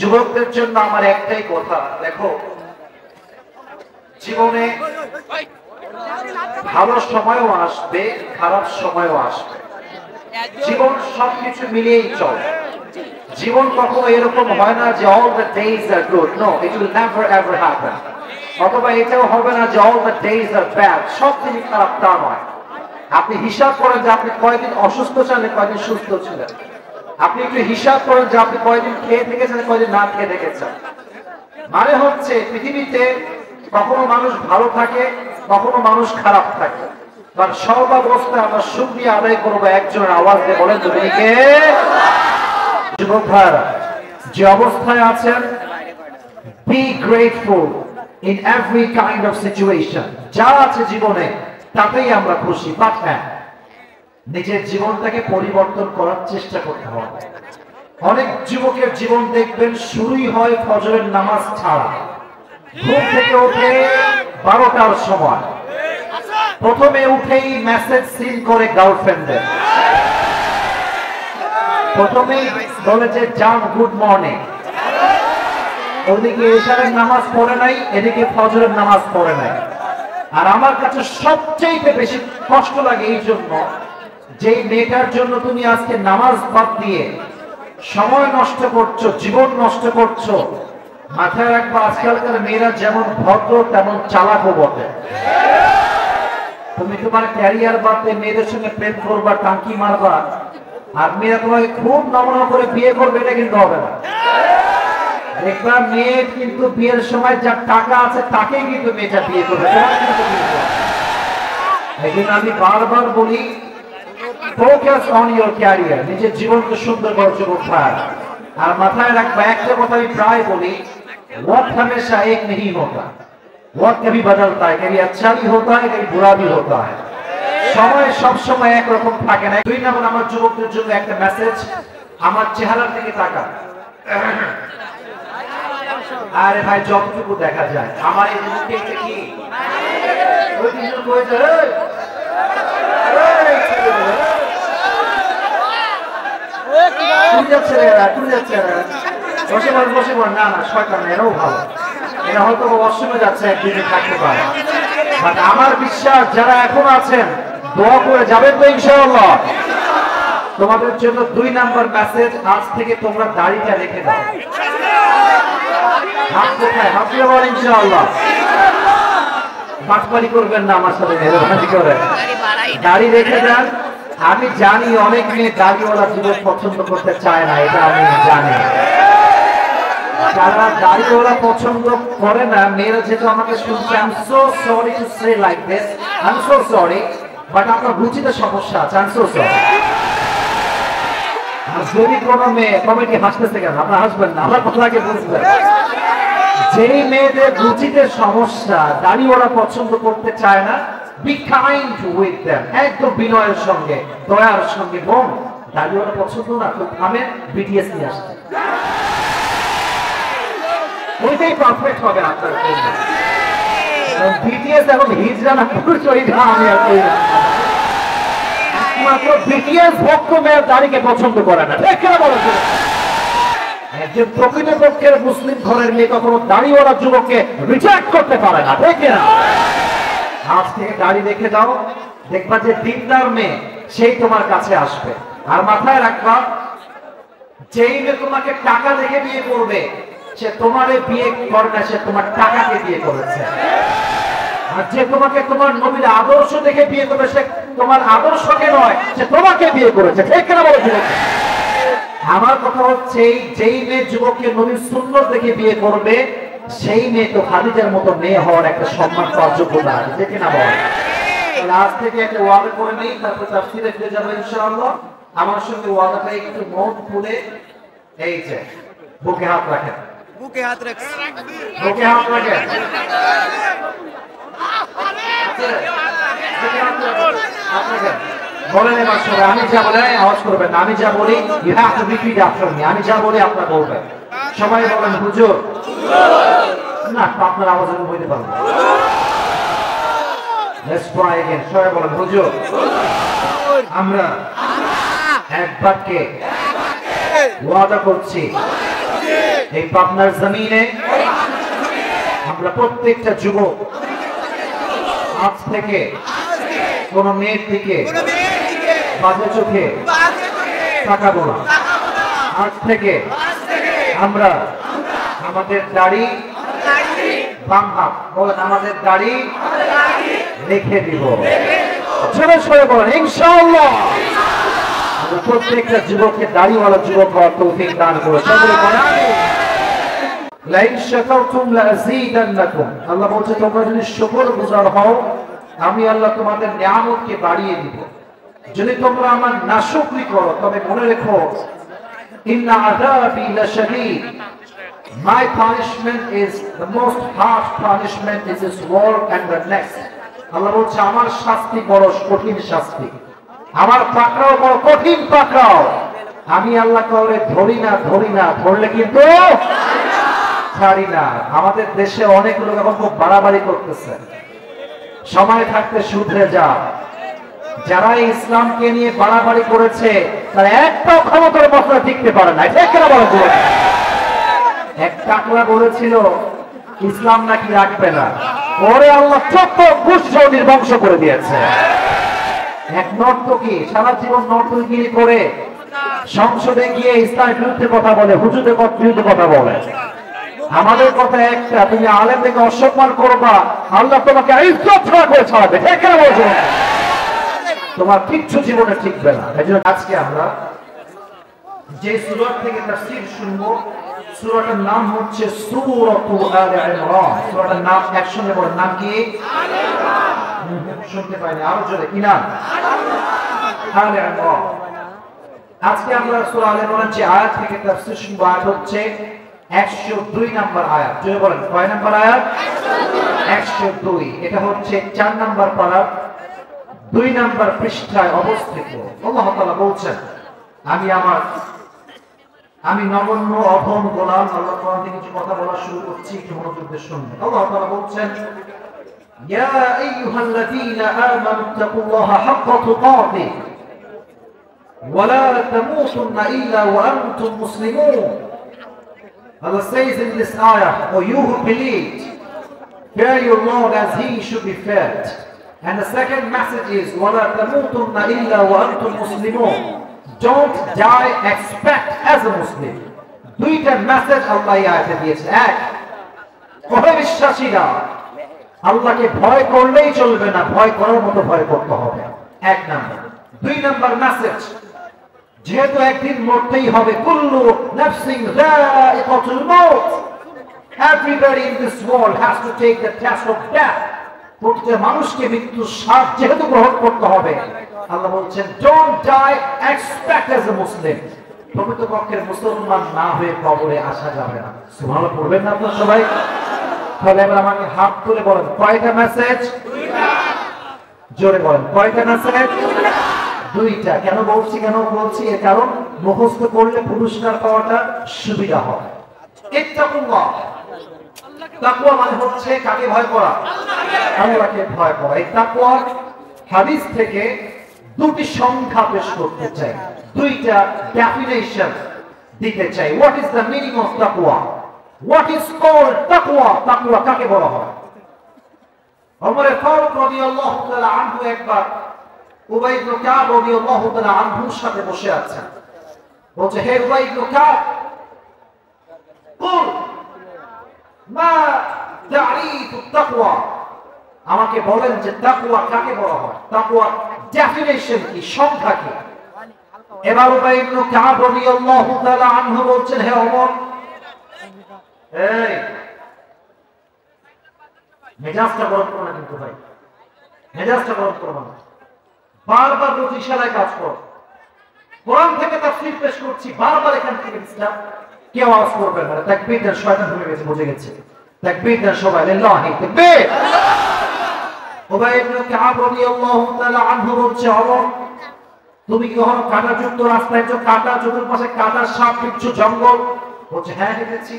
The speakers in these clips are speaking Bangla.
যুবকদের জন্য আমার একটাই কথা, দেখো জীবনে ভালো সময়ও আসবে, খারাপ সময়ও আসবে। জীবন সবকিছু মিলিয়েই চলে। জীবন কখনো এরকম হয় না যে all the days are good. No, it will never ever happen. অথবা এটাও হবে না যে all the days are bad. সব দিনই খারাপ তা নয়। আপনি হিসাব করেন যে আপনি কয়দিন অসুস্থ ছিলেন, কয়দিন সুস্থ ছিলেন। আপনি একটু হিসাব করেন যে আপনি কয়দিন খেয়ে থেকেছেন, কয়দিন না খেয়ে থেকেছেন। মানে হচ্ছে পৃথিবীতে কখনো মানুষ ভালো থাকে, কখনো মানুষ খারাপ থাকে। আর সর্বাবস্থায় আমরা শুকরিয়া আদায় করবো একজনের আওয়াজ দিয়ে, বলেন তুমি কে? যুবক ভাইরা, যে অবস্থায় আছেন, be grateful in every kind of situation. যা আছে জীবনে তাতেই আমরা খুশি। বাট হ্যাঁ, নিজের জীবনটাকে পরিবর্তন করার চেষ্টা করতে হবে। অনেক যুবকের জীবন দেখবেন শুরুই হয় ফজরের নামাজ ছাড়া। ঘুম থেকে উঠে 12টার সময় প্রথমে উঠেই মেসেজ সিন করে গার্লফ্রেন্ডের, প্রথমেই বলে যে জান গুড মর্নিং। ওদিকে এশারের নামাজ পড়ে নাই, এদিকে ফজরের নামাজ পড়ে নাই। আর আমার কাছে সবচেয়ে বেশি কষ্ট লাগে এই জন্য, যেই মেয়েটার জন্য তুমি আজকে নামাজ বাদ দিয়ে সময় নষ্ট করছো, জীবন নষ্ট করছো। মাথায় রাখবা, আজকালকার মেয়েরা যেমন ভদ্র তেমন চালাকও বটে। তুমি তোমার ক্যারিয়ার বাদ দিয়ে মেয়েদের সঙ্গে প্রেম করবা, টাঙ্কি মারবা, আর মেয়েরা তোমাকে খুব নমনা করে বিয়ে করবে, এটা কিন্তু হবে না। দেখবা মেয়ে কিন্তু বিয়ের সময় যার টাকা আছে তাকেই কিন্তু মেয়েটা বিয়ে করবে। এই জন্য আমি বারবার বলি, ফোকাস অন ইউর ক্যারিয়ার, নিজের জীবনকে সুন্দর করার যুবক ভাই। আর মাথায় রাখবা একটা কথা আমি প্রায় বলি, वक्त हमेशा एक नहीं होता, वक्त कभी बदलता है, कभी अच्छा भी होता है, कभी बुरा भी होता है। সময় সব সময় এক রকম থাকে না। দুই নম্বর, আমার যুবকদের জন্য একটা মেসেজ, আমার চেহারার দিকে তাকা। আরে ভাই, যতটুকু দেখা যায় আমার এই মুখে এটা কি ওই দিন কই যায়, তুই যাচ্ছে রে, তুই যাচ্ছে রে, বসে বল, বসে বল। না না, শয়তান, এরাও ভালো, এরা হয়তো অসময়ে যাচ্ছে, একদিনে থাকতে পারে। বাট আমার বিশ্বাস যারা এখন আছেন দোয়া করে যাবেন তো ইনশাআল্লাহ। তোমাদের জন্য 2 নাম্বার মেসেজ, আজ থেকে তোমরা দাড়িটা রেখে দাও। হাত কোথায়? হাত দিয়ে বল ইনশাআল্লাহ। বাটপারি করবেন না আমার সাথে, মেহরবানি করে দাড়ি রেখে দেন। আমি জানি অনেক মেয়ে দাড়িওয়ালা যুবক পছন্দ করতে চায় না, এটা আমি জানি। যারা দাড়িওয়ালা পছন্দ করে না, মেয়েরা যেহেতু আমাকে শুনছে, I am so sorry to say like this, I am so sorry, but আপনার রুচিতে সমস্যা আছে, আই এম সো সরি। যদি কোনো মেয়ে কমেডি হাসতেছে কেন, আপনার হাসবেন না, আমার কথাকে বুঝবেন। যেই মেয়েদের রুচিতে সমস্যা, দাড়িওয়ালা পছন্দ করতে চায় না, বি কাইন্ড উইথ দেম, একদম বিনয়ের সঙ্গে, দয়ার সঙ্গে। বোন, দাড়িওয়ালা পছন্দ না তো আমি বিটিএস নিয়ে আসছি, ওইটাই পারফেক্ট হবে আপনার জন্য। বিটিএস এখন হিজড়া না পুরুষ, ওইটা আমি আর কই না। একমাত্র বিটিএস ভক্ত মেয়ের দাড়িকে পছন্দ করে না, ঠিক কিনা বলো? একজন প্রকৃতপক্ষের মুসলিম ঘরের মেয়ে কখনো দাড়িওয়ালা যুবককে রিজেক্ট করতে পারে না, ঠিক কিনা? আজ থেকে দাড়ি রেখে দাও, দেখবা যে দিনদার মেয়ে সেই তোমার কাছে আসবে। আর মাথায় রাখবা, যেই মেয়ে তোমাকে টাকা দেখে বিয়ে করবে, সে তোমারে বিয়ে করে না, সে তোমার টাকাকে বিয়ে করেছে। আর যে তোমাকে তোমার নবীর আদর্শ দেখে বিয়ে করবে, সে তোমার আদর্শকে নয়, সে তোমাকে বিয়ে করেছে, ঠিক কিনা বলো যুবক? আমার কথা হচ্ছে, যেই মেয়ে যুবককে নবীর সুন্নত দেখে বিয়ে করবে, সেই মেয়ে তো খাদিজার মতো মেয়ে হওয়ার একটা সম্মান পাওয়ার যোগ্যতা আছে, ঠিক কিনা বল? আজ থেকে একটা ওয়াদা করে নেই, তারপর তাফসীরে ফিরে যাবো ইনশাআল্লাহ। আমার সঙ্গে ওয়াদাটা একটু মন খুলে, এই যে বুকে হাত রাখেন, বুকে হাত রাখেন, বুকে হাত রাখেন। বলেন এবার সবাই, আমি যা বলে আওয়াজ করবেন না, আমি যা বলি you have to repeat after me, আমি যা বলি আপনারা বলবেন। সবাই বলেন হুজুর। না, আপনার আওয়াজ আমি বলতে পারবো। লেটস ট্রাই अगेन, সবাই বলেন হুজুর। আমরা এক বাক্যে ওয়াদা করছি এই পাবনার জমিনে আমরা প্রত্যেকটা যুবক আজ থেকে কোন মেয়ের দিকে বাজে চোখে তাকাবো না। আজ থেকে আমরা আমাদের দাড়ি বাম হাত বলেন, আমাদের দাড়ি রেখে দিব। জোরে সরে বলেন ইনশাআল্লাহ। প্রত্যেকটা যুবককে দাড়িওয়ালা যুবক হওয়ার তৌফিক দান করুন। সকলে বলেন আমিন। লাইন শাকারতুম লাযীদান্নাকুম। আল্লাহ বলছে তোমরা যদি শুকরগুজার হও আমি আল্লাহ তোমাদের নিয়ামতকে বাড়িয়ে দিব। যদি তোমরা আমার নাশুকরি করো তবে মনে রেখো ইন্না আযাবি লাশাদীদ। My punishment is the most harsh punishment in this world and the next. আল্লাহ বলছে আমার শাস্তি বড় কঠিন শাস্তি, আমার পাকড়াও বড় কঠিন পাকড়াও। আমি আল্লাহ কাউরে ধরি না, ধরলে কিন্তু ছাড়ি না। আমাদের দেশে অনেক লোক এখন খুব বাড়াবাড়ি করতেছে, সময় থাকতে শুধরে যা। যারা ইসলামকে নিয়ে বাড়াবাড়ি করেছে তারা একটাও ক্ষমতার মসলা টিকতে পারে না। ঠিক কিনা বলো? এক টাকলা বলেছিল ইসলাম নাকি রাখবে না, ওরে আল্লাহ চোদ্দ গুষ্ঠ নির্বংশ করে দিয়েছে। এক নর্তকী সারা জীবন নর্তকীগিরি করে সংসদে গিয়ে ইসলামের বিরুদ্ধে কথা বলে, হুজুরের বিরুদ্ধে কথা বলে। আমাদের কথা একটা, তুমি আলেম থেকে অসম্মান করবা, আল্লাহ তোমাকে ইজ্জত ছাড়া করে ছাড়াবে। ঠিক কিনা বলছো? তোমার কিচ্ছু জীবনে ঠিকবে না। এই জন্য আজকে আমরা যে সূরা থেকে তাফসীর শুনবো, সূরাটার নাম হচ্ছে সূরাতু আলে ইমরান। সূরাটার নাম একসঙ্গে বলেন, নাম কি? আলে ইমরান। শুনতে পাইনি, আরো জোরে কি নাম? আলে ইমরান। আজকে আমরা সূরা আলে ইমরান যে আয়াত থেকে তাফসীর শুনবো, আয়াত হচ্ছে 102 নম্বর আয়াত। জোরে বলেন, কয় নম্বর আয়াত? 102। এটা হচ্ছে 4 নম্বর পারা 2 নম্বর পৃষ্ঠায় অবস্থিত। আল্লাহ তাআলা বলছেন, আমি নগণ্য অধম গোলাম। আল্লাহ কোরআন থেকে কিছু কথা বলা শুরু করছি, একটু মনোযোগ দিয়ে শুনুন। আল্লাহ তাআলা বলছেন, ইয়া আইয়ুহাল্লাযীনা আমানু তাকুল্লাহা হাক্কা তুকাতিহি ওয়া লা তামুতুন্না ইল্লা ওয়া আনতুম মুসলিমুন। Allah says in this ayah, O you who believed, fear your Lord as he should be feared. And the second message is, وَلَا تَمُوتُنَّ إِلَّا وَأَنْتُمْ مُسْلِمُونَ. Don't die except as a Muslim. দুইটা মেসেজ আল্লাহ এই আয়াতে দিয়েছে। এক, কোন বিশ্বাসীরা আল্লাহকে ভয় করলেই চলবে না, ভয় করার মতো ভয় করতে হবে। এক নাম্বার। 2 নাম্বার মেসেজ, যেহেতু একদিন মরতেই হবে, কুল্লু নাফসিন যায়িকাতুল মাউত। Everybody in this world has to take the test of death. প্রত্যেক মানুষকে মৃত্যুর স্বাদ যেহেতু গ্রহণ করতে হবে, আল্লাহ বলছেন don't die except as a Muslim. প্রকৃতপক্ষের মুসলমান না হয়ে কবরে আসা যাবে না। সুবহানাল্লাহ পড়বেন না আপনারা সবাই? তাহলে এবার আমাকে হাত তুলে বলেন, কয়টা মেসেজ? 2টা। জোরে বলেন, কয়টা মেসেজ? 2টা। কেন বলছি? এর কারণ মুখস্থ করলে পুরস্কার পাওয়াটা সুবিধা হয়। ইত্তাকুল্লাহ। তাকওয়া মানে হচ্ছে কাকে ভয় করা? আল্লাহকে ভয় করা। এই তাকওয়ার হাদিস থেকে 2টি সংখ্যা পেশ করতে চাই, 2টা ডেফিনিশন দিতে চাই। What is the meaning of তাকওয়া? হোয়াট ইজ কল্ড তাকওয়া? তাকওয়া কাকে বলা হয়? ওমর ফারুক রাদিয়াল্লাহু তাআলা আনহু একবার উবাই ইবনে কাব রাদিয়াল্লাহু তাআলা আনহুর সাথে বসে আছেন। বলছে, হে উবাই ইবনে কাব, কুল মা তারিফুত তাকওয়া। আমাকে বলেন যে তাকওয়া কাকে বলা হয়, তাকওয়া ডেফিনিশন কি, সংখ্যা কি? এবার উবাই ইবনে কাব রাদিয়াল্লাহু তাআলা আনহু বলছেন, হে ওমর, এই মেজাজটা গরম করো না কিন্তু ভাই, মেজাজটা গরম করো না। বারবার বলছি ইশারায় কাজ করো। কোরআন থেকে তাফসীর পেশ করছি, বারবার এখান থেকে ইসলাম কেউ আওয়াজ করবে না। তাকবীর দেন, শয়তান ঢুকে গেছে, বুঝে গেছে। তাকবীর দেন সবাই, লিল্লাহি তাকবীর। উবাই ইবনে কাব রাদিয়াল্লাহু তাআলা আনহু বলছে, ওমর তুমি কি কখনো কাঁটাযুক্ত রাস্তায় যে কাঁটা, চতুর্পাশে কাঁটা, সাপ, বিচ্ছু, জঙ্গল? বলছে, হ্যাঁ হেঁটেছি।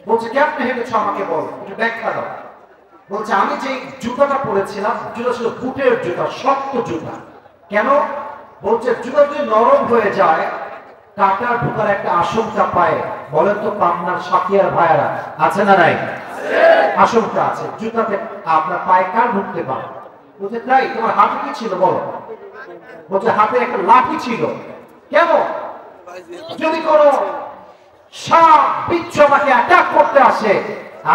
বলছে, কেমনে হেঁটেছো আমাকে বলো, একটু ব্যাখ্যা দাও। বলছে, আমি যে জুতাটা পরেছিলাম, জুতা ছিল বুটের জুতা, শক্ত জুতা। কেন? বলছে, জুতা যদি নরম হয়ে যায় কাঁটা ঢোকার একটা আশঙ্কা পায়, বলেন তো পাবনার সাথিয়ার ভাইয়ারা আছে না নাই? আশঙ্কা আছে জুতাতে আপনার পায়ে কার ঢুকতে পারে। বলছে তাই তোমার হাতে কি ছিল বলো? বলছে হাতে একটা লাঠি ছিল। কেন? যদি কোনো সাপ বিচ্ছু আমাকে অ্যাটাক করতে আসে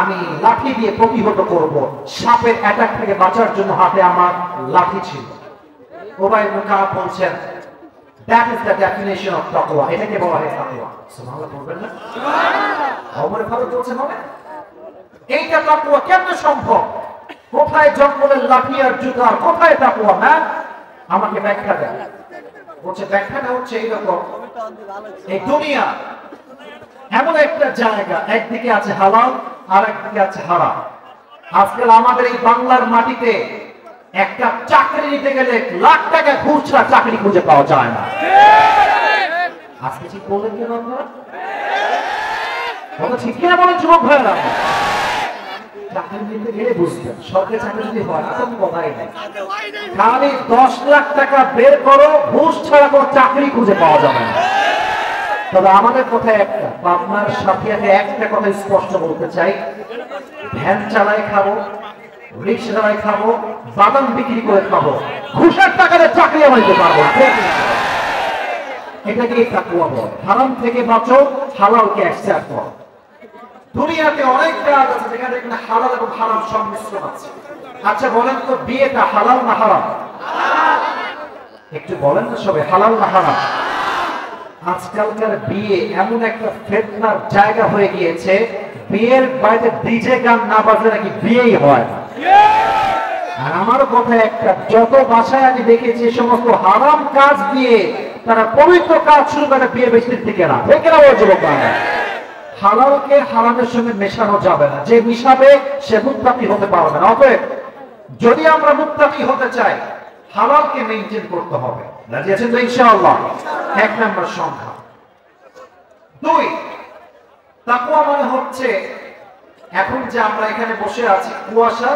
আমি লাঠি দিয়ে প্রতিহত করব। সাপের অ্যাটাক থেকে বাঁচার জন্য হাতে আমার লাঠি ছিল। ওবাই ইবনে কাব বলছেন that is the definition of taqwa। এটাকে বলা হয় তাকওয়া। সুবহানাল্লাহ বলবেন না? সুবহানাল্লাহ। ওমর ফারুক বলছেন হবে এইটা তাকওয়া কেমনে সম্ভব? কোথায় জঙ্গলের লাঠি আর জুতা, কোথায় তাকওয়া? না আমাকে ব্যাখ্যা দেন। বলছে ব্যাখ্যাটা হচ্ছে এইরকম, এই দুনিয়া এমন একটা জায়গা, একদিকে আছে হালাল আর একদিকে আছে হারাম। আজকাল আমাদের এই বাংলার মাটিতে একটা চাকরি নিতে গেলে লাখ টাকা ঘুষ ছাড়া চাকরি খুঁজে পাওয়া যায় না। আজকে ঠিক বললেন কেন আপনারা? ঠিক কিনা বলেন যুবক ভাইয়েরা? চাকরি নিতে গেলে বুঝবেন সরকারি চাকরি যদি হয় তখন কথাই নেই। খালি 10 লাখ টাকা বের করো, ঘুষ ছাড়া কোনো চাকরি খুঁজে পাওয়া যাবে না। তবে আমাদের কথা একটা, আপনার সাথে একটা কথা স্পষ্ট বলতে চাই, ভ্যান চালায় খাবো, রিক্সা চালায় খাবো, বাদাম বিক্রি করে খাবো, ঘুষের টাকাতে চাকরি আমরা দিতে পারবো। এটাকে তাকওয়া বলে। হারাম থেকে বাঁচো, হালালকে অ্যাকসেপ্ট করো। দুনিয়াতে অনেক কাজ আছে যেখানে হালাল এবং হারাম সংমিশ্রণ আছে। আচ্ছা বলেন তো বিয়েটা হালাল না হারাম? একটু বলেন না সবাই, হালাল না হারাম? আজকালকার বিয়ে এমন একটা ফিতনার জায়গা হয়ে গিয়েছে, বিয়ের বাড়িতে ডিজে গান না বাজলে নাকি বিয়েই হয় না। আর আমার কথা একটা, যত বাসায় আমি দেখেছি সমস্ত হারাম কাজ দিয়ে তারা পবিত্র কাজ শুরু করে বিয়ে বেশির থেকে না। ঠিক না বলছো বাবা? হালালকে হারামের সঙ্গে মেশানো যাবে না, যে মিশাবে সে মুত্তাকি হতে পারবে না। অতএব যদি আমরা মুত্তাকি হতে চাই হালালকে মেইনটেইন করতে হবে। রাজি আছেন তো ইনশাআল্লাহ? এক নম্বর সংখ্যা। 2, তাকওয়া মানে হচ্ছে এখন যে আমরা এখানে বসে আছি কুয়াশা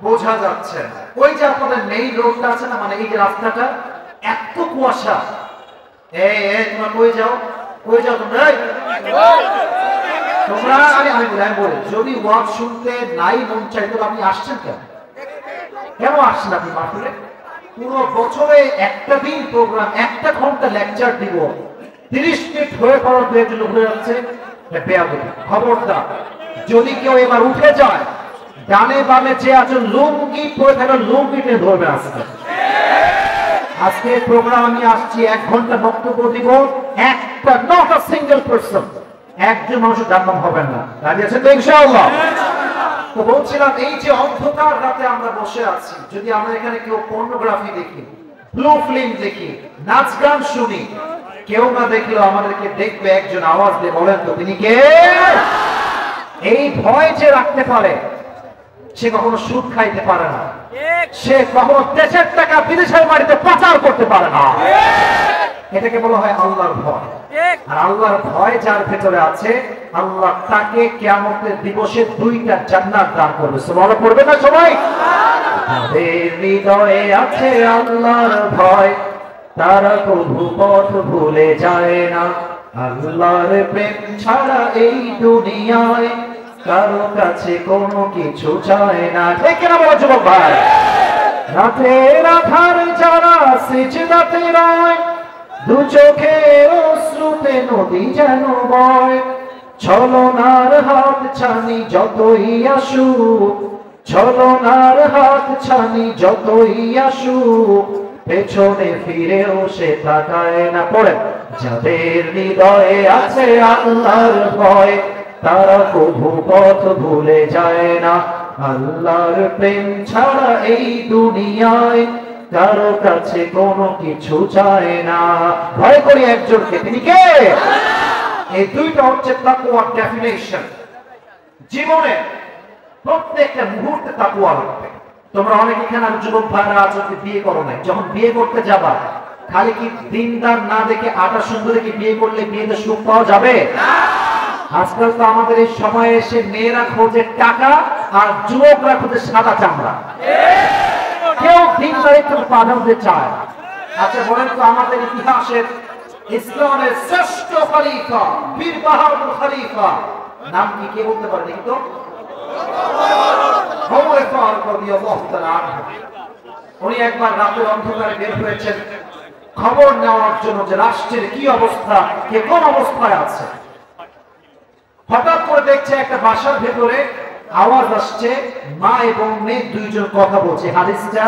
বোঝা যাচ্ছে না। ওই যে আপনাদের মেইন রোডটা আছে না, মানে এই যে রাস্তাটা এত কুয়াশা। এই তোমরা কই যাও? কই যাও তোমরা? তোমরা আমি বলি যদি ওয়াজ শুনতে নাই মন চাইতো আপনি আসছেন কেন? কেন আসছেন আপনি মাহফিলে? পুরো বছরে একটা দিন প্রোগ্রাম, একটা ঘন্টা লেকচার দিব, 30 মিনিট হয়ে পড়ার জন্য উঠে যাচ্ছে। খবরদার, যদি কেউ এবার উঠে যায় ডানে বামে যে আছে লুঙ্গি পরে থাকলে লুঙ্গি টেনে ধরবে। আজকে প্রোগ্রাম আমি আসছি 1 ঘন্টা বক্তব্য দিব, একটা নট আ সিঙ্গেল পারসন, একজন মানুষের জান্নাত হবে না। রাজি আছেন তো ইনশাআল্লাহ? তো বলছিলাম এই যে অন্ধকার রাতে আমরা বসে আছি, যদি আমরা এখানে কেউ পর্নোগ্রাফি দেখি, ব্লু ফিল্ম দেখি, নাচ গান শুনি, কেউ না দেখলেও আমাদেরকে দেখবে একজন, আওয়াজ দিয়ে বলেন তো তিনি কে? এই ভয় যে রাখতে পারে সে কখনো সুদ খাইতে পারে না, সে কখনো দেশের টাকা বিদেশের বাড়িতে পাচার করতে পারে না। এটাকে বলা হয় আল্লাহর ভয়। আর আল্লাহর ভয় যার ভেতরে আছে আল্লাহ তাকে কিয়ামতের দিবসে 2টা জান্নাত দান করবে। সুবহানাল্লাহ পড়বে না সবাই? যাদের হৃদয়ে আছে আল্লাহর ভয় তারা কবু পথ ভুলে যায় না। আল্লাহর প্রেম ছাড়া এই দুনিয়ায় কারো কাছে কোনো কিছু চায় না। ঠিক না বলো যুবক ভাই? রাতের আধার যারা সিজদাতে রয়, দু চোখের অশ্রুতে নদী যেন বয়, ছলনার হাত ছানি যতই আসুক, ছলনার হাত ছানি যতই আসুক, পেছনে ফিরেও সে তাকায় না। পড়ে যাদের হৃদয়ে আছে আল্লাহর ভয় তারা কবু পথ ভুলে যায় না। আল্লাহর প্রেম ছাড়া এই দুনিয়ায় কারো কাছে কোনো কিছু চায় না। ভয় করি একজনকে, তিনি কে? এই 2টা হচ্ছে তাকওয়ার ডেফিনিশন। জীবনে প্রত্যেকটা মুহূর্তে তাকওয়া লাগবে। তোমরা অনেক এখানে যুবক ভাইরা আছো বিয়ে করো নাই, যখন বিয়ে করতে যাবা খালি কি দিনদার না দেখে আটা সুন্দরী কি বিয়ে করলে বিয়েতে সুখ পাওয়া যাবে? আজকাল তো আমাদের এই সময়ে এসে মেয়েরা খোঁজে টাকা আর যুবকরা খোঁজে সাদা চামড়া। কেউ দিনদারিত্ব পাঠাতে চায়। আচ্ছা বলেন তো আমাদের ইতিহাসের ইসলামের শ্রেষ্ঠ খলিফা, বীর বাহাদুর খলিফা, নাম কি কে বলতে পারে দেখি তো? ওমর ফারুক রাদিয়াল্লাহু তাআলা আনহু। উনি একবার রাতের অন্ধকারে বের হয়েছেন খবর নেওয়ার জন্য যে রাষ্ট্রের কি অবস্থা, কে কোন অবস্থায় আছে। হঠাৎ করে দেখছে একটা বাসার ভেতরে আওয়াজ আসছে, মা এবং মেয়ে দুইজন কথা বলছে। হাদিসটা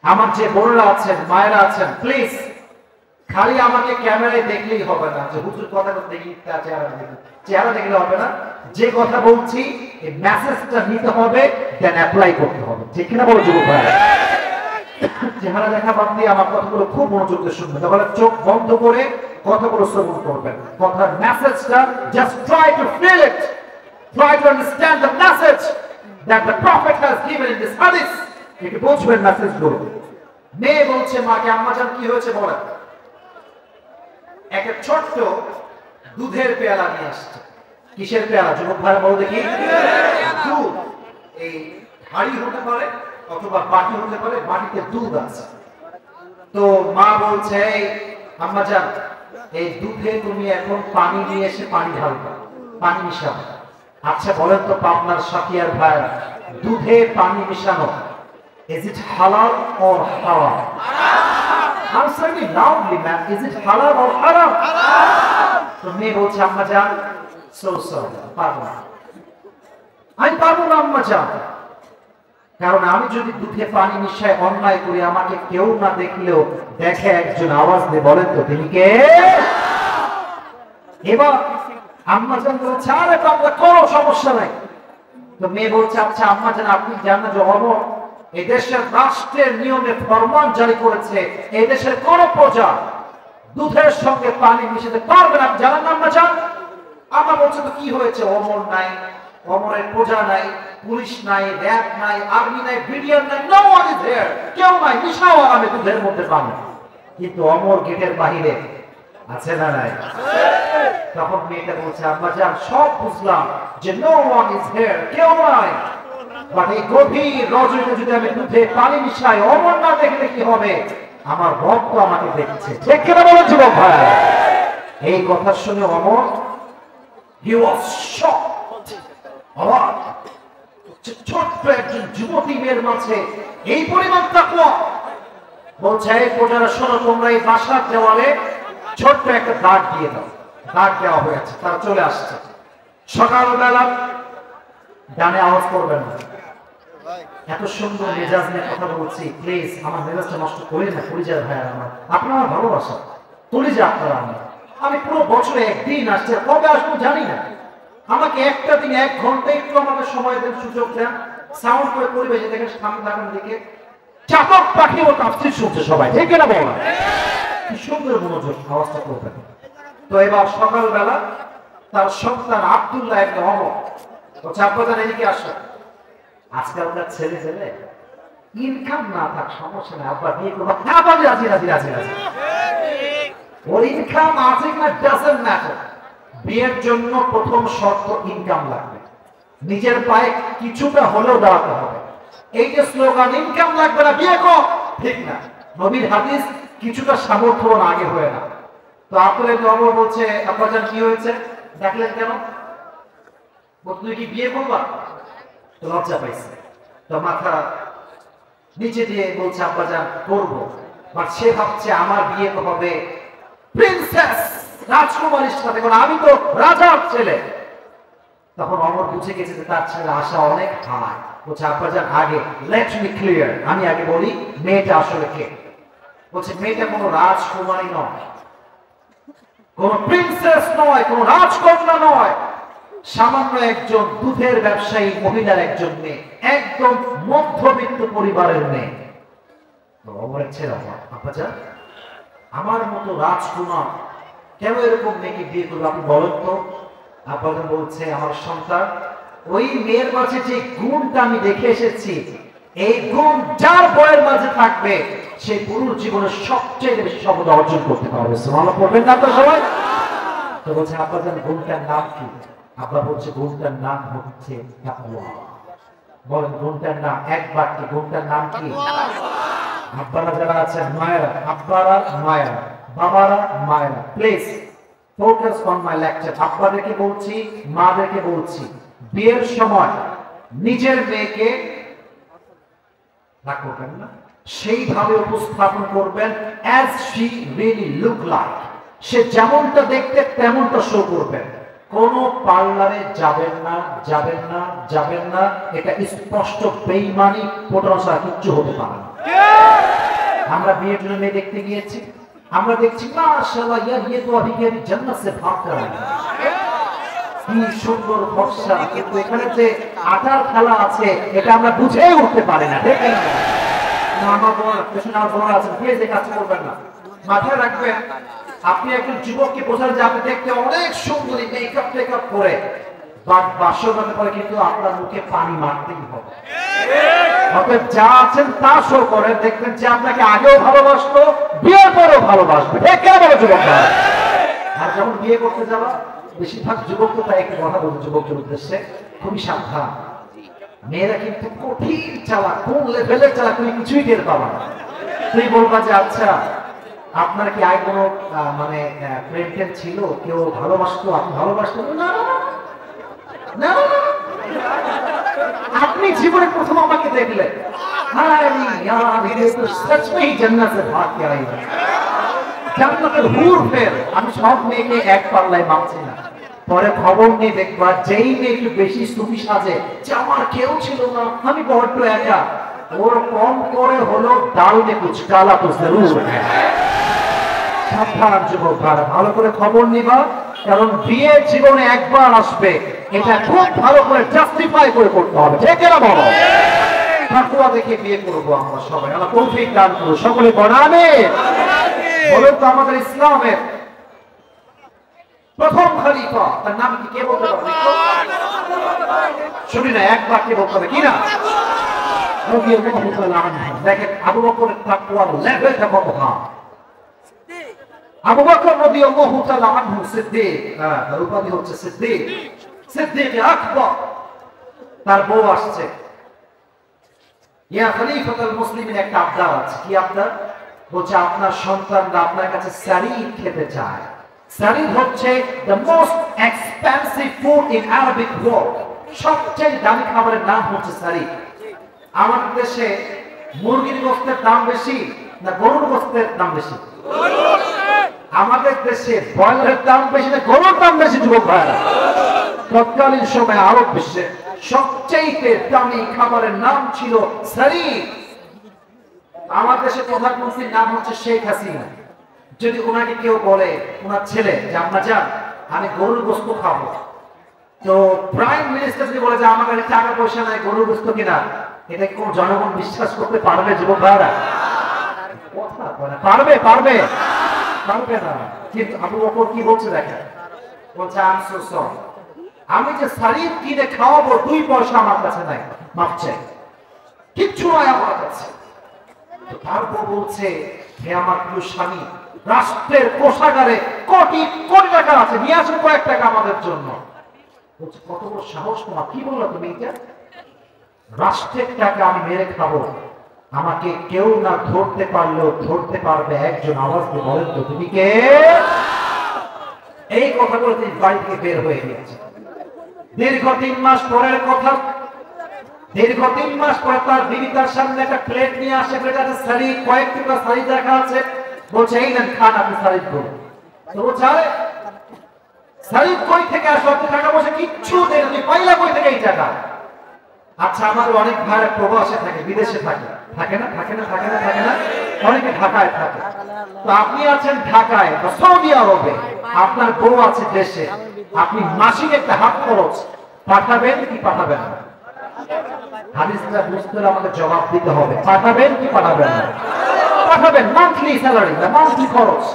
আমার যে বোনরা আছেন, মায়েরা আছেন, প্লিজ খালি আমাকে ক্যামেরায় দেখলেই হবে না যে হুজুর কথা বলতে দেখি চেহারা দেখলে হবে না। যে কথা বলছি এই মেসেজটা নিতে হবে, দেন অ্যাপ্লাই করতে হবে। ঠিক কিনা বলো যুবক ভাই? চেহারা দেখা বাদ দিয়ে আমার কথাগুলো খুব মনোযোগ দিয়ে শুনবেন, তাহলে চোখ বন্ধ করে কথাগুলো শ্রবণ করবেন। কথার মেসেজটা just try to feel it, try to understand the message that the prophet has given in this হাদিস। একটু বুঝবেন মেসেজগুলো। মেয়ে বলছে মাকে, আম্মা জান কি হয়েছে বলেন। একটা ছোট্ট দুধের পেয়ালা নিয়ে আসছে। কিসের পেয়ালা যুবক ভাই বলো দেখি? দুধ। এই হাড়ি হতে পারে অথবা বাটি হতে পারে, বাটিতে দুধ আছে। তো মা বলছে, আম্মা জান এই দুধে তুমি এখন পানি নিয়ে এসে পানি ঢালবা, পানি মিশাবো। আচ্ছা বলেন তো পাবনার সাকিয়ার ভাই, দুধে পানি মিশানো is it halal or haram? Answer me loudly, man. Is it halal or haram? তো মেয়ে বলছে, আম্মা জান so sorry, পারবো না, আমি পারবো না আম্মা জান, কারণ আমি যদি দুধে পানি মিশায় অন্যায় করি, আমাকে কেউ না দেখলেও দেখে একজন আওয়াজ দিয়ে বলেন তো তিনি কে? এবার আম্মা জান বলছে, আরে বাবা কোনো সমস্যা নাই। তো মেয়ে বলছে, আচ্ছা আম্মা জান আপনি জানেন যে অমর এই দেশের রাষ্ট্রের নিয়মে ফরমান জারি করেছে, এই দেশের কোন প্রজা দুধের সঙ্গে পানি মিশাতে পারবে না, জানেন না আম্মা জান? আম্মা বলছে, তো কি হয়েছে? অমর নাই, অমরের প্রজা নাই, পুলিশ নাই, র্যাব নাই, আর্মি নাই, বিডিআর নাই, নো ওয়ান ইজ হিয়ার, কেউ নাই, মিশাও আমি দুধের মধ্যে পানি। কিন্তু অমর গেটের বাহিরে আছে না নাই? তখন মেয়েটা বলছে, আম্মা জান সব বুঝলাম যে নো ওয়ান ইজ হিয়ার, কেউ নাই, বাট এই গভীর রজনীতে যদি আমি দুধে পানি মিশাই, অমর না দেখলে কি হবে? আমার রব তো আমাকে দেখছে। ঠিক কিনা বলেন যুবক ভাই? এই কথা শুনে অমর he was shocked, অবাক। ছোট্ট একজন যুবতী মেয়ের মাঝে এই পরিমাণ তাকওয়া। বলছে, এই প্রজারা শোনো, তোমরা এই বাসার দেওয়ালে ছোট্ট একটা দাগ দিয়ে দাও। দাগ দেওয়া হয়েছে, তারা চলে আসছে। সকালবেলা ডানে আওয়াজ করবেন না, এত সুন্দর মেজাজ নিয়ে কথা বলছি, প্লিজ আমার মেজাজটা নষ্ট করি না। পরিচয় ভাই আমার, আপনার ভালোবাসা কলিজা আপনারা। আমি পুরো বছরে একদিন আসছে, কবে আসবো জানি না। আমাকে একটা দিন 1 ঘন্টা একটু আমাকে সময় দেন, সুযোগ দেন, সাউন্ড করে পরিবেশে দেখে সামনে থাকার দিকে চাতক পাখি ও তাফসীর শুনছে সবাই। ঠিক না বলা? কি সুন্দর মনোযোগ আওয়াজটা করবেন। তো এবার সকালবেলা তার সন্তান আব্দুল্লাহ ইবনে ওমর ও চাপাদান এদিকে আসে। আজকালকার ছেলে ছেলে ইনকাম না থাক সমস্যা নেই, আব্বা বিয়ে করবো, হ্যাঁ বাবা রাজি রাজি রাজি রাজি। ওর ইনকাম আছে কিনা ডাজন্ট ম্যাটার। বিয়ের জন্য প্রথম শর্ত ইনকাম লাগবে, নিজের পায়ে কিছুটা হলেও দাঁড়াতে হবে। এই যে স্লোগান ইনকাম লাগবে না বিয়ে কর, ঠিক না। নবীর হাদিস কিছুটা সামর্থ্য আগে হয় না। তো আব্দুল্লাহ ইবনে ওমর বলছে, আব্বা জান কি হয়েছে ডাকলেন কেন? তুই কি বিয়ে করবা? তো লজ্জা পাইছে, তো মাথা নিচে দিয়ে বলছে, আব্বা জান করবো। বাট সে ভাবছে আমার বিয়ে তো হবে প্রিন্সেস রাজকুমারীর সাথে, কারণ আমি তো রাজার ছেলে। তখন অমর বুঝে গেছে যে তার ছেলে আশা অনেক হাই। বলছে, আব্বা জান আগে লেট মি ক্লিয়ার, আমি আগে বলি মেয়েটা আসলে কে। বলছে, মেয়েটা কোনো রাজকুমারী নয়, কোন প্রিন্সেস নয়, কোন রাজকন্যা নয়, সামান্য একজন দুধের ব্যবসায়ী মহিলার একজন মেয়ে, একদম মধ্যবিত্ত পরিবারের মেয়ে। তো অমরের ছেলে, আব্বা জান আমার মতো রাজকুমার কেন এরকম মেয়েকে বিয়ে করবে আপনি বলেন তো? আব্বা জান বলছে, আমার সন্তান ওই মেয়ের মাঝে যে গুণটা আমি দেখে এসেছি, এই গুণ যার বইয়ের মাঝে থাকবে সে পুরো জীবনের সবচেয়ে বেশি সফলতা অর্জন করতে পারবে। সুবহানাল্লাহ পড়বেন না তো সবাই? তো বলছে, আব্বা জান গুণটার নাম কি? আব্বা বলছে, গুণটার নাম হচ্ছে তাকওয়া। বলেন গুণটার নাম এক বাক্যে, গুণটার নাম কি? আব্বারা যারা আছেন মায়েরা, আব্বারা মায়েরা বাবারা মায়েরা please focus on my lecture. আপনাদেরকে বলছি, মাদেরকে বলছি, বিয়ের সময় নিজের মেয়েকে রাগ করবেন না, সেইভাবে উপস্থাপন করবেন as she really look like. সে যেমনটা দেখতে তেমনটা শো করবেন। কোন পার্লারে যাবেন না, যাবেন না, যাবেন না, এটা স্পষ্ট বেঈমানি, প্রতারণা কিচ্ছু হতে পারে না। আমরা বিয়ের জন্য মেয়ে দেখতে গিয়েছি, আমরা দেখছি মাশাআল্লাহ ইয়ার ये तो अभी के जन्नत से भाग कर आए কি সুন্দর ফর্সা, কিন্তু এখানে যে আটার খেলা আছে এটা আমরা বুঝেই উঠতে পারি না। ঠিক না? আমার বোন পেছনে আমার বোন আছে, প্লিজ এই কাজ করবেন না। মাথায় রাখবেন, আপনি একজন যুবককে বোঝান যে আপনি দেখতে অনেক সুন্দরী, মেকআপ টেকআপ করে, বাট বাসর পরে কিন্তু আপনার মুখে পানি মারতেই হবে। অতএব যা আছেন তা শো করে, দেখবেন যে আপনাকে আগেও ভালোবাসলো, বিয়ের পরেও ভালোবাসবে। ঠিক কেন বলো যুবকরা? আর যখন বিয়ে করতে যাবা, বেশিরভাগ যুবক তো তাই একটা কথা বলবো যুবকদের উদ্দেশ্যে, খুবই সাবধান। মেয়েরা কিন্তু কঠিন চালাক, কোন লেভেলের চালাক তুমি কিছুই টের পাবা না। তুই বলবা যে আচ্ছা আপনার কি আগে কোনো মানে প্রেম টেম ছিল, কেউ ভালোবাসতো, আপনি ভালোবাসতেন? না, না, আপনি জীবনে প্রথম আমাকে দেখলেন, জান্নাতের হুর ফের। আমি সব মেয়েকে এক পাল্লায় মাপছি না, পরে খবর নিয়ে দেখবা যেই মেয়ে একটু বেশি সুফি সাজে, যে আমার কেউ ছিল না, আমি বড্ড একা, ওর কম করে হলো ডাল মে কুছ কালা তো জরুর হ্যায়। সাবধান যুবক ভাইরা, ভালো করে খবর নিবা, কারণ বিয়ে জীবনে একবার আসবে, এটা খুব ভালো করে জাস্টিফাই করে করতে হবে। ঠিক না বলো? তাকওয়া দেখে বিয়ে করবো আমরা সবাই, আল্লাহ তৌফিক দান করুন। সকলে বলেন আমিন। বলুন তো আমাদের ইসলামের প্রথম খলিফা তার নাম কি, কে বলতে পারবে? শুনি না, এক বাক্যে বলতে হবে কি না? দেখেন আবু বকরের তাকওয়ার লেভেলটা কত হাই। আবু বকর রাদিয়াল্লাহু তাআলা আনহু সিদ্দিক, তার উপাধি হচ্ছে সিদ্দিক, সিদ্দিক আকবর। তার বউ আসছে, ইয়া খলিফাতুল মুসলিমিন, একটা আবদার আছে। কি আবদার? বলছে আপনার সন্তানরা আপনার কাছে সারিদ খেতে চায়। সারিদ হচ্ছে the most expensive food in Arabic world, সবচেয়ে দামি খাবারের নাম হচ্ছে সারিদ। আমাদের দেশে মুরগির গোশতের দাম বেশি না গরুর গোশতের দাম বেশি? আমাদের দেশে ব্রয়লারের দাম বেশি না গরুর দাম বেশি? যুবক ভাইরা, তৎকালীন সময় আরব বিশ্বে সবচেয়ে দামি খাবারের নাম ছিল সারিদ। আমার দেশে প্রধানমন্ত্রীর নাম হচ্ছে শেখ হাসিনা। যদি ওনাকে কেউ বলে, ওনার ছেলে, যে আপনার যান আমি গরুর গোশত খাবো, তো প্রাইম মিনিস্টার যদি বলে যে আমার কাছে টাকা পয়সা নাই গরুর গোশত কিনা, এটা কোন জনগণ বিশ্বাস করতে পারবে? যুবক ভাইরা পারবে? পারবে? পারবে না। কিন্তু আবু বকর কি বলছে দেখেন, বলছে আমি যে সারিদ কিনে খাওয়াবো 2 পয়সা আমার কাছে নাই, মাফ চাই, কিচ্ছু নয় আমার কাছে। তারপর বলছে, হে আমার প্রিয় স্বামী, রাষ্ট্রের কোষাগারে কোটি কোটি টাকা আছে, নিয়ে আসুন কয়েক টাকা আমাদের জন্য। বলছে কত বড় সাহস তোমার, কি বললো তুমি এটা? রাষ্ট্রের টাকা আমি মেরে খাবো? আমাকে কেউ না ধরতে পারলেও ধরতে পারবে একজন, আওয়াজ দিয়ে বলেন তো তুমি কে? এই কথা বলে তিনি বাড়ি থেকে বের হয়ে গিয়েছে। দীর্ঘ 3 মাস পরের কথা, দীর্ঘ 3 মাস পরে তার বিবি তার সামনে একটা প্লেট নিয়ে আসে, প্লেটে সারিদ, কয়েক টুকরা সারিদ রাখা আছে। বলছে এই নেন খান, আপনি সারিদ করুন। তো বলছে আরে সারিদ কই থেকে আসলো, আপনি টাকা পয়সা কিচ্ছু দেন, আপনি পাইলা কই থেকে এই টাকা? আচ্ছা আমার অনেক ভাইরা প্রবাসে থাকে, বিদেশে থাকে, থাকে না? থাকে না? থাকে না? থাকে না? অনেকে ঢাকায় থাকে। তো আপনি আছেন ঢাকায় বা সৌদি আরবে, আপনার বউ আছে দেশে, আপনি মাসিক একটা হাত খরচ পাঠাবেন কি পাঠাবেন না? হাদিসটা বুঝতে হলে আমাকে জবাব দিতে হবে, পাঠাবেন কি পাঠাবেন না? পাঠাবেন, মান্থলি স্যালারি বা মান্থলি খরচ।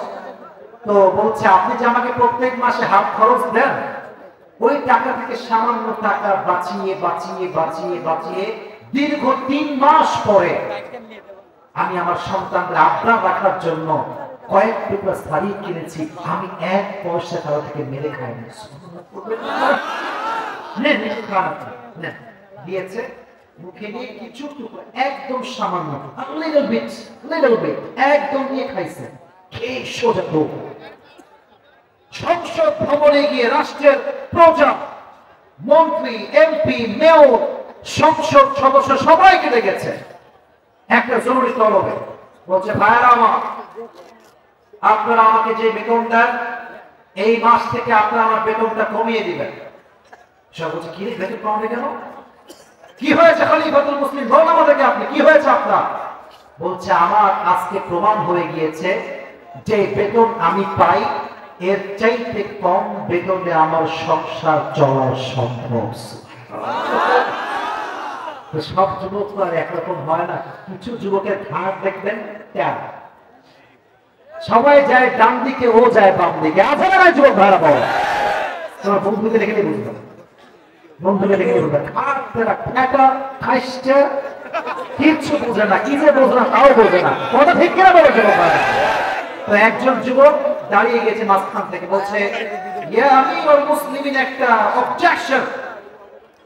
তো বলছে আপনি যে আমাকে প্রত্যেক মাসে হাত খরচ দেন, ওই টাকা থেকে সামান্য টাকা বাঁচিয়ে বাঁচিয়ে বাঁচিয়ে বাঁচিয়ে দীর্ঘ 3 মাস পরে আমি আমার সন্তানদের আবদার রাখার জন্য কয়েক টুকরা শাড়ি কিনেছি, আমি 1 পয়সা কারো থেকে মেরে খাইনি। দিয়েছে মুখে নিয়ে কিছু টুকরা, একদম সামান্য, লিটল বিট একদম নিয়ে খাইছে। কে সোজা লোক সংসদ ভবনে গিয়ে রাষ্ট্রের প্রজা, মন্ত্রী, এমপি, মেয়র, সংসদ সদস্য সবাইকে ডেকেছে একটা জরুরি তলবে। বলছে, ভাইয়েরা আমার, আপনারা আমাকে যে বেতন দেন এই মাস থেকে আপনারা আমার বেতনটা কমিয়ে দিবেন। সব বলছে, কি বেতন কমাবে কেন? কি হয়েছে খলিফাতুল মুসলিম? বলুন আমাদেরকে, আপনি কি হয়েছে আপনার? বলছে, আমার আজকে প্রমাণ হয়ে গিয়েছে যে বেতন আমি পাই এর চাইতে কম বেতনে আমার সংসার চলা সম্ভব। সব যুবক তো আর একরকম হয় না। কিছু যুবকের ঘাট দেখবেন সবাই যায় ডান দিকে, ও যায় বাম দিকে। আছে না যুবক ভাড়া পাওয়া? তোমার বন্ধুকে দেখে বুঝবে, বন্ধুকে দেখে বুঝবে কিচ্ছু বোঝে না, কি যে বোঝে না তাও বোঝে না। কথা ঠিক কিনা বলে যুবক ভাড়া? তো একজন যুবক দাঁড়িয়ে গেছে মাঝখান থেকে, বলছে, ইয়া আমিরুল মুসলিমিন, একটা অবজেকশন,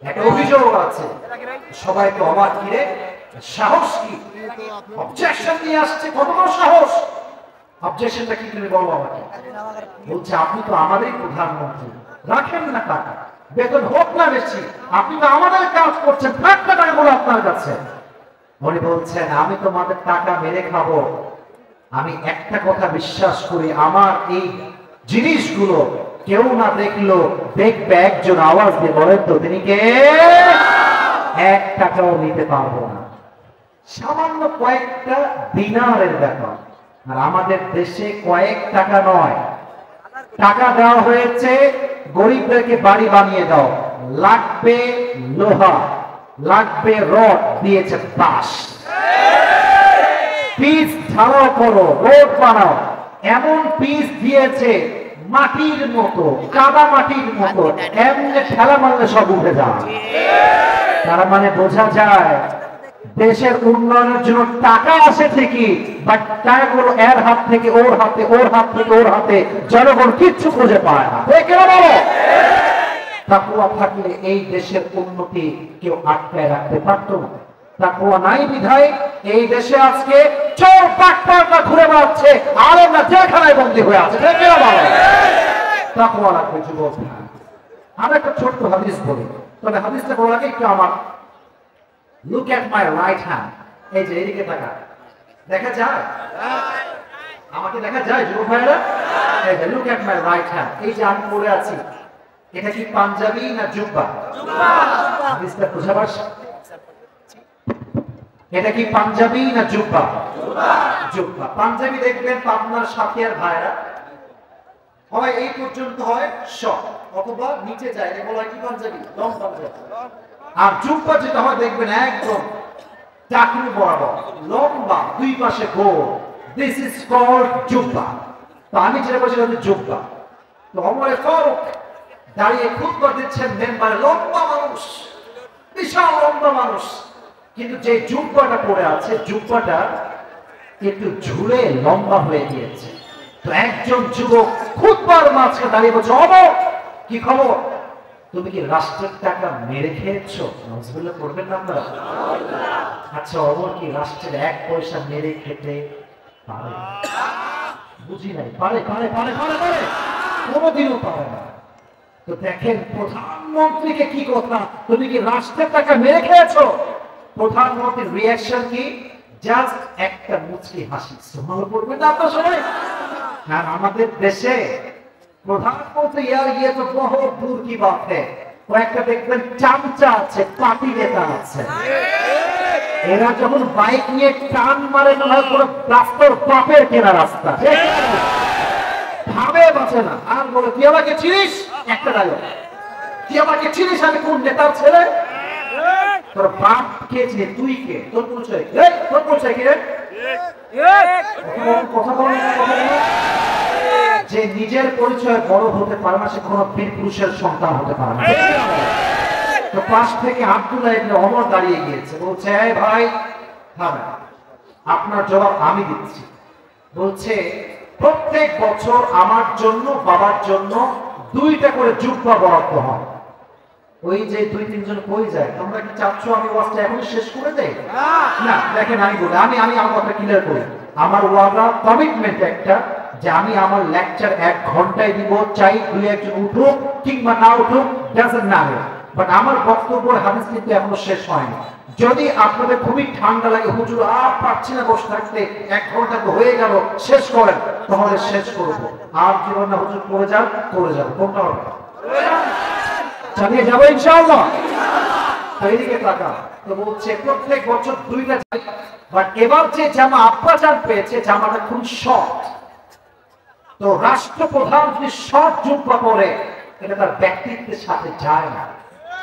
একটা অভিযোগ আছে। সবাই তো অবাক, কি রে, সাহস কি? অবজেকশন নিয়ে আসছে, কত বড় সাহস! অবজেকশনটা কি তুমি বলো আমাকে। বলছে, আপনি তো আমাদেরই প্রধানমন্ত্রী, রাখেন না টাকা, বেতন হোক না বেশি, আপনি তো আমাদের কাজ করছেন, থাক না টাকাগুলো আপনার কাছে। উনি বলছেন, আমি তোমাদের টাকা মেরে খাবো? আমি একটা কথা বিশ্বাস করি, আমার এই জিনিসগুলো কেউ না দেখলো দেখবে একজন আওয়াজ দিয়ে বলেন তো তিনি কে? 1 টাকাও নিতে পারবো না। সামান্য কয়েকটা দিনারের ব্যাপার। আর আমাদের দেশে কয়েক টাকা নয়, টাকা দেওয়া হয়েছে গরিবদেরকে বাড়ি বানিয়ে দাও, লাগবে লোহা, লাগবে রড, দিয়েছে বাঁশ, পিচ ঢালাও করো, রোড বানাও, এমন পিচ দিয়েছে মাটির মতো, কাদা মাটির মতো, এমনি ঠেলা মারলে সব উঠে যায়। তার মানে বোঝা যায় দেশের উন্নয়নের জন্য টাকা আসে ঠিকই, বাট টাকাগুলো এর হাত থেকে ওর হাতে, ওর হাত থেকে ওর হাতে, জনগণ কিচ্ছু খুঁজে পায় না। তাকওয়া থাকলে এই দেশের উন্নতি কেউ আটকায় রাখতে পারত না। তাকওয়া নাই বিধায় এই দেশে আজকে চোর বাটপাররা ঘুরে বেড়াচ্ছে, আলেমরা জেলখানায় বন্দী হয়ে আছে। তাকওয়া রাখবে যুবক। আমি একটা ছোট্ট হাদিস বলি, তবে হাদিসটা বলার আগে একটু আমার look at my right hand, এই যে এদিকে তাকা, দেখা যায়? আমাকে দেখা যায় যুবক ভাইরা? এই যে look at my right hand, এই যে আমি পরে আছি, এটা কি পাঞ্জাবি না জুব্বা? হাদিসটা বুঝাবার, এটা কি পাঞ্জাবি না জুব্বা? জুব্বা। পাঞ্জাবি দেখবেন আপনার সাথিয়ার ভাইরা হয় এই পর্যন্ত হয় শর্ট, অথবা নিচে যায়, এগুলো কি পাঞ্জাবি? লং পাঞ্জাবি। আর জুব্বা যেটা হয় দেখবেন একদম টাকনু বরাবর, লম্বা, দুই পাশে গোল। দিস ইজ কল্ড জুব্বা। তো আমি যেটা বলছি হচ্ছে জুব্বা। তো ওমরে ফারুক দাঁড়িয়ে খুতবা দিচ্ছেন মেম্বারে, লম্বা মানুষ, বিশাল লম্বা মানুষ, কিন্তু যে জুব্বাটা পরে আছে, জুব্বাটা একটু ঝুলে লম্বা হয়ে গিয়েছে। তো একজন যুবক খুতবার মাঝখানে দাঁড়িয়ে বলছে, ওমর কি খবর? তুমি কি রাষ্ট্রের টাকা মেরে খেয়েছো? নাউজুবিল্লাহ করবেন না আপনারা? আচ্ছা, ওমর কি রাষ্ট্রের 1 পয়সা মেরে খেতে পারে? বুঝি নাই। পারে পারে পারে পারে পারে কোনোদিনও পারে না। তো দেখেন প্রধানমন্ত্রীকে কি কথা, তুমি কি রাষ্ট্রের টাকা মেরে খেয়েছো? প্রধানমন্ত্রীর রিঅ্যাকশন কি? জাস্ট একটা মুচকি হাসি। সুবহানাল্লাহ পড়বেন না আপনারা সবাই? আর আমাদের দেশে প্রধানমন্ত্রী ইয়ার ইয়ে তো বহুত দূর কি বাত হ্যায়, কয়েকটা দেখবেন চামচা আছে, পার্টি নেতা আছে, এরা যখন বাইক নিয়ে টান মারে না পুরো রাস্তার বাপের কেনা রাস্তা, ভাবে বাঁচে না। আর বলে, তুই আমাকে চিনিস? একটা ডায়লগ, তুই আমাকে চিনিস? আমি কোন নেতার ছেলে? তোর বাপ কে চিনে? তুই কে? তোর পরিচয়? তোর পরিচয় কি রে? কথা বল। যে নিজের পরিচয় বড় হতে পারে না, সে কোন বীর পুরুষের সন্তান হতে পারে না। তো পাশ থেকে আব্দুল্লাহ ইবনে ওমর দাঁড়িয়ে গিয়েছে, বলছে, এই ভাই থামেন, আপনার জবাব আমি দিচ্ছি। বলছে, প্রত্যেক বছর আমার জন্য, বাবার জন্য 2টা করে জুব্বা বরাদ্দ হয়। ওই যে 2-3 জন কই যায়? তোমরা কি চাচ্ছ আমি ওয়াজটা এখনই শেষ করে দেই? না, দেখেন আমি বলি, আমি আমার কথা ক্লিয়ার করি। আমার ওয়াদা, কমিটমেন্ট একটা, যে আমি আমার লেকচার 1 ঘন্টায় দিব, চাই 2-1 উঠুক কিংবা না উঠুক, ডাজন্ট ম্যাটার, বাট আমার বক্তব্যের হাদিস কিন্তু এখনো শেষ হয়নি। যদি আপনাদের খুবই ঠান্ডা লাগে, হুজুর আর পারছি না বসে থাকতে, 1 ঘন্টা তো হয়ে গেল, শেষ করেন, তাহলে শেষ করব। আর জীবন না হুজুর করে যান, করে যাব, কোনটা হবে? চালিয়ে যাবো ইনশাআল্লাহ। এইদিকে টাকা তো বলছে প্রত্যেক বছর 2টা, বাট এবার যে জামা আব্বাজান পেয়েছে জামাটা খুব শর্ট। তো রাষ্ট্রপ্রধান যদি শর্ট জুব্বা পরে, এটা তার ব্যক্তিত্বের সাথে যায় না।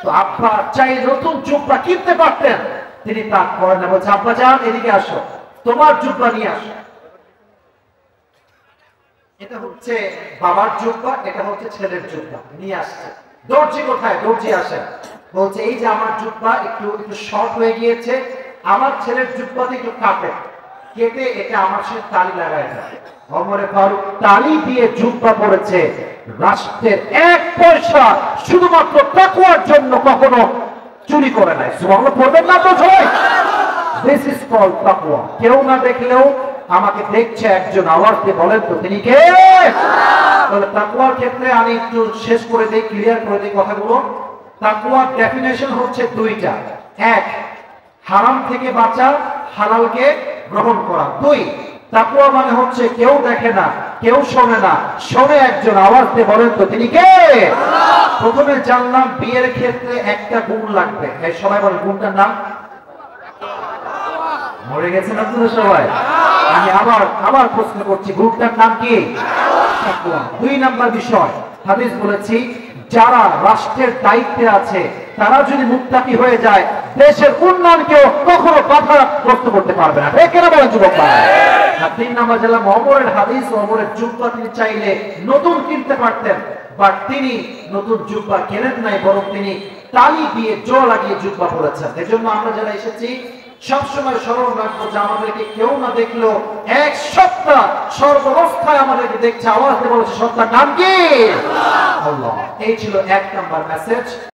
তো আব্বা চাই নতুন জুব্বা কিনতে পারতেন, তিনি তা করেন না। বলছে আব্বাজান এদিকে আসো, তোমার জুব্বা নিয়ে আসো। এটা হচ্ছে বাবার জুব্বা, এটা হচ্ছে ছেলের জুব্বা, নিয়ে আসছে। দর্জি কোথায়? দর্জি আসে, বলছে এই যে আমার জুব্বা একটু একটু শর্ট হয়ে গিয়েছে, আমার ছেলের জুব্বাতে একটু কাটে, কেটে এটা আমার সাথে তালি লাগায় যায়। ওমরে ফারুক তালি দিয়ে জুব্বা পড়েছে। রাষ্ট্রের 1 পয়সা শুধুমাত্র তাকওয়ার জন্য কখনো চুরি করে নাই। সুবহানাল্লাহ পড়বেন না তো সবাই? দিস ইজ কল্ড তাকওয়া। কেউ না দেখলেও আমাকে দেখছে একজন, আওয়াজ দিয়ে বলেন তো তিনি কে? তাহলে তাকওয়ার ক্ষেত্রে আমি একটু শেষ করে দেই, ক্লিয়ার করে দেই কথাগুলো। তাকওয়ার ডেফিনেশন হচ্ছে 2টা। 1, হারাম থেকে বাঁচা, হালালকে গ্রহণ করা। 2, তাকওয়া মানে হচ্ছে কেউ দেখে না, কেউ শোনে না, শোনে একজন, আওয়াজ দিয়ে বলেন তো তিনি কে? প্রথমে জানলাম বিয়ের ক্ষেত্রে একটা গুণ লাগবে। এই সবাই বলেন গুণটার নাম? মরে গেছেন আপনারা সবাই? আমি আবার প্রশ্ন করছি, গুণটার নাম কি? তাকওয়া। 2 নাম্বার বিষয়, হাদিস বলেছি যারা রাষ্ট্রের দায়িত্বে আছে তারা যদি মুত্তাকি হয়ে যায়, দেশের উন্নয়নকেও কখনো বাধাগ্রস্ত করতে পারবে না। ঠিক কিনা বলেন যুবক ভাই? 3 নাম্বার জানলাম ওমরের হাদিস, ওমরের জুব্বা তিনি চাইলে নতুন কিনতে পারতেন, বাট তিনি নতুন জুব্বা কেনেন নাই, বরং তিনি তালি দিয়ে জোড়া লাগিয়ে জুব্বা পরেছেন। এজন্য আমরা যারা এসেছি সবসময় স্মরণ রাখবো যে আমাদেরকে কেউ না দেখলেও 1 সপ্তাহ সর্বাবস্থায় আমাদেরকে দেখছে, আওয়াজ দিয়ে বলেছে সত্তার নাম কি? আল্লাহ। এই ছিল 1 নাম্বার মেসেজ।